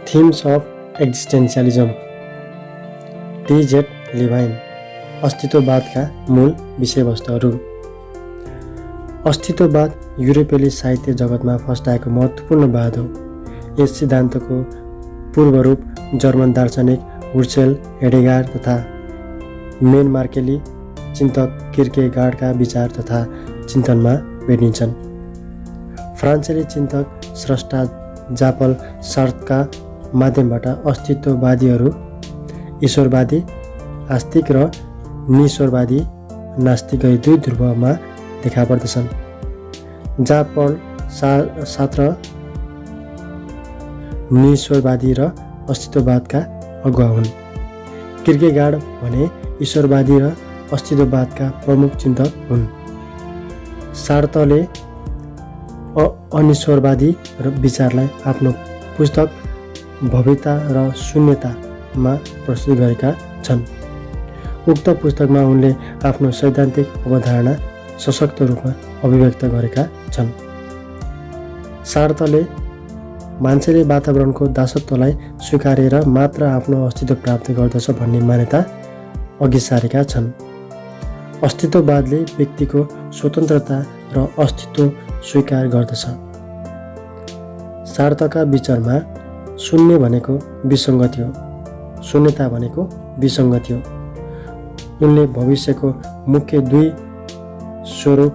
Themes of एक्जिस्टेन्सियलिजम, टी.जेड. लेभाइन। अस्तित्ववादका मूल विषयवस्तुहरू। अस्तित्ववाद युरोपेली साहित्य जगतमा फस्टाएको महत्त्वपूर्ण वाद हो। यस सिद्धान्तको पूर्वरूप जर्मन दार्शनिक हुर्सेल, हेडेगार तथा मेनमार्केली चिन्तक किर्केगार्डका विचार तथा चिन्तनमा भेटिन्छन्। फ्रान्सेली चिन्तक स्रष्टा जापल सार्त्रका माध्यमबाट अस्तित्ववादीहरू ईश्वरवादी आस्तिक र निश्वरवादी नास्तिक गरी दुई ध्रुवमा देखा पर्दछन्। जापल सार्त्र निश्वरवादी र अस्तित्ववादका अगुवा हुन्। किर्केगार्ड भने ईश्वरवादी र अस्तित्ववादका प्रमुख चिन्तक हुन्। सार्त्रले अनिश्वरवादी र विचारलाई आफ्नो पुस्तक भव्यता र शून्यतामा प्रस्तुत गरेका छन्। उक्त पुस्तकमा उनले आफ्नो सैद्धान्तिक अवधारणा सशक्त रूपमा अभिव्यक्त गरेका छन्। सार्त्रले मान्छेले वातावरणको दासत्वलाई स्वीकारेर मात्र आफ्नो अस्तित्व प्राप्त गर्दछ भन्ने मान्यता अघि सारेका छन्। अस्तित्ववादले व्यक्तिको स्वतन्त्रता र अस्तित्व स्वीकार गर्दछ। सार्त्रका विचारमा शून्य भनेको विसङ्गति हो, शून्यता भनेको विसङ्गति हो। उनले भविष्यको मुख्य दुई स्वरूप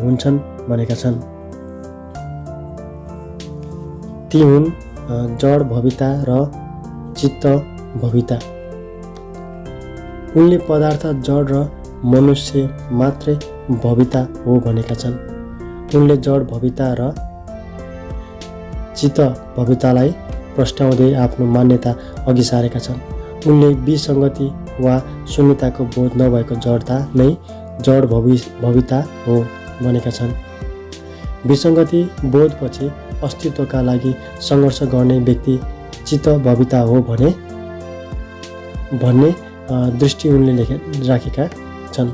हुन्छन् भनेका छन्। ती हुन् जड भविता र चित्त भविता। उनले पदार्थ जड र मनुष्य मात्रै भविता हो भनेका छन्। उनले जड भविता र चित्त भवितालाई प्रस्ताउँदै आफ्नो मान्यता अघि सारेका छन्। उनले विसङ्गति वा शून्यताको बोध नभएको जडता नै जड भविता हो भनेका छन्। विसङ्गति बोधपछि अस्तित्वका लागि सङ्घर्ष गर्ने व्यक्ति चित्त भविता हो भन्ने दृष्टि उनले राखेका छन्।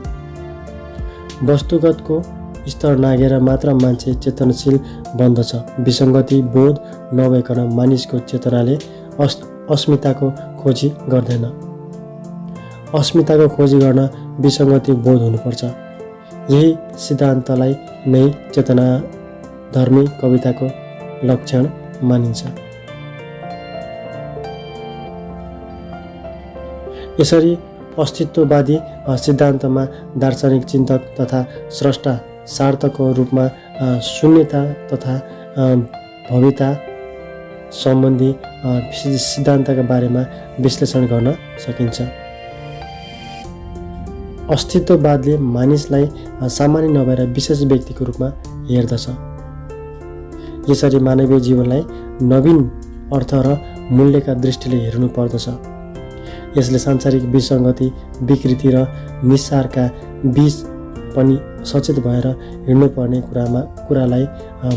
वस्तुगतको स्तर नागेर मात्र मान्छे चेतनशील बन्दछ। विसङ्गति बोध नभइकन मानिसको चेतनाले अस्मिताको खोजी गर्दैन। अस्मिताको खोजी गर्न विसङ्गति बोध हुनुपर्छ। यही सिद्धान्तलाई नै चेतनाधर्मी कविताको लक्षण मानिन्छ। यसरी अस्तित्ववादी सिद्धान्तमा दार्शनिक चिन्तक तथा स्रष्टा सार्थको रूपमा शून्यता तथा भविता सम्बन्धी सिद्धान्तका बारेमा विश्लेषण गर्न सकिन्छ। अस्तित्ववादले मानिसलाई सामान्य नभएर विशेष व्यक्तिको रूपमा हेर्दछ। यसरी मानवीय जीवनलाई नवीन अर्थ र मूल्यका दृष्टिले हेर्नु पर्दछ। यसले सांसारिक विसङ्गति, विकृति र निस्सारका बीच पनि सचेत भएर हिँड्नुपर्ने कुरालाई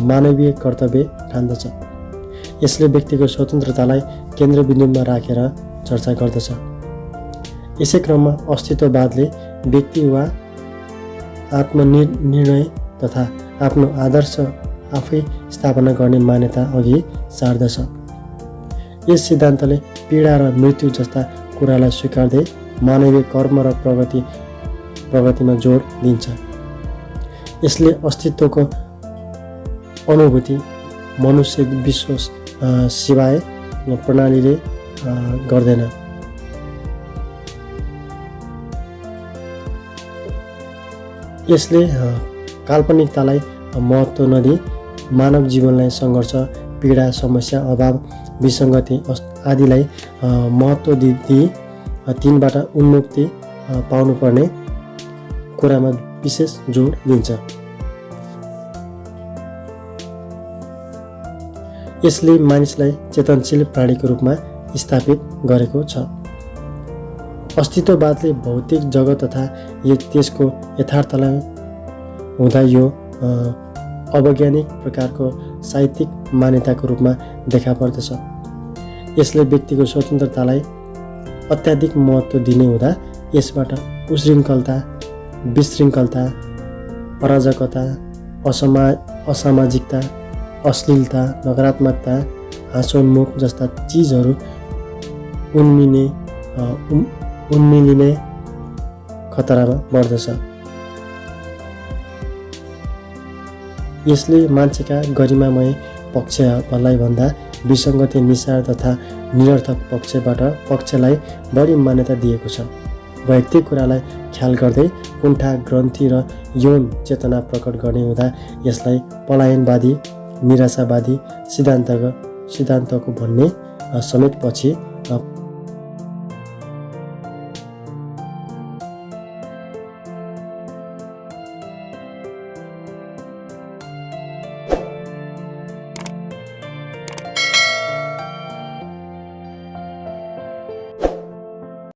मानवीय कर्तव्य ठान्दछ। यसले व्यक्तिको स्वतन्त्रतालाई केन्द्रबिन्दुमा राखेर चर्चा गर्दछ। यसै क्रममा अस्तित्ववादले व्यक्ति वा आत्मनिर्णय तथा आफ्नो आदर्श आफै स्थापना गर्ने मान्यता अघि सार्दछ। यस सिद्धान्तले पीडा र मृत्यु जस्ता कुरालाई स्वीकार्दै मानवीय कर्म र प्रगतिमा जोड दिन्छ। यसले अस्तित्वको अनुभूति मनुष्य विश्व सिवाय प्रणालीले गर्दैन। यसले काल्पनिकतालाई महत्त्व नदिई मानव जीवनलाई सङ्घर्ष, पीडा, समस्या, अभाव, विसङ्गति आदिलाई महत्त्व दिई तिनबाट उन्मुक्ति पाउनुपर्ने कुरामा विशेष जोड दिन्छ। यसले मानिसलाई चेतनशील प्राणीको रूपमा स्थापित गरेको छ। अस्तित्ववादले भौतिक जगत तथा त्यसको यथार्थलाई हुँदा यो अवैज्ञानिक प्रकारको साहित्यिक मान्यताको रूपमा देखा पर्दछ। यसले व्यक्तिको स्वतन्त्रतालाई अत्याधिक महत्त्व दिने हुँदा यसबाट उशृङ्खलता, विशृङ्खलता, अराजकता, असामाजिकता, अश्लीलता, नकारात्मकता हाँसोन्मुख जस्ता चिजहरू उन्मिलिने खतरामा बढ्दछ। यसले मान्छेका गरिमामय पक्षलाई भन्दा विसङ्गति, निसार तथा निरर्थक पक्षलाई बढी मान्यता दिएको छ। वैयक्तिक कुरालाई ख्याल गर्दै कुण्ठा, ग्रन्थि र यौन चेतना प्रकट गर्ने हुँदा यसलाई पलायनवादी, निराशावादी सिद्धान्तको भन्ने समेत पछि